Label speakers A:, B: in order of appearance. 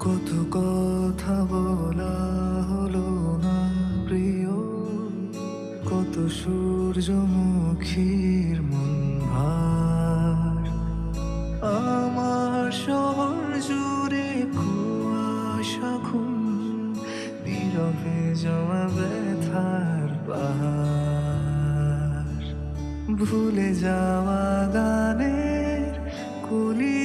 A: কত কথা বলা হলো না প্রিয়, কত সূর্যমুখীর মন ভার। আমার শহর জুড়ে কুয়াশা ঘুম, নীরবে জমা ব্যথার পাহাড়। ভুলে যাওয়া গানের কলি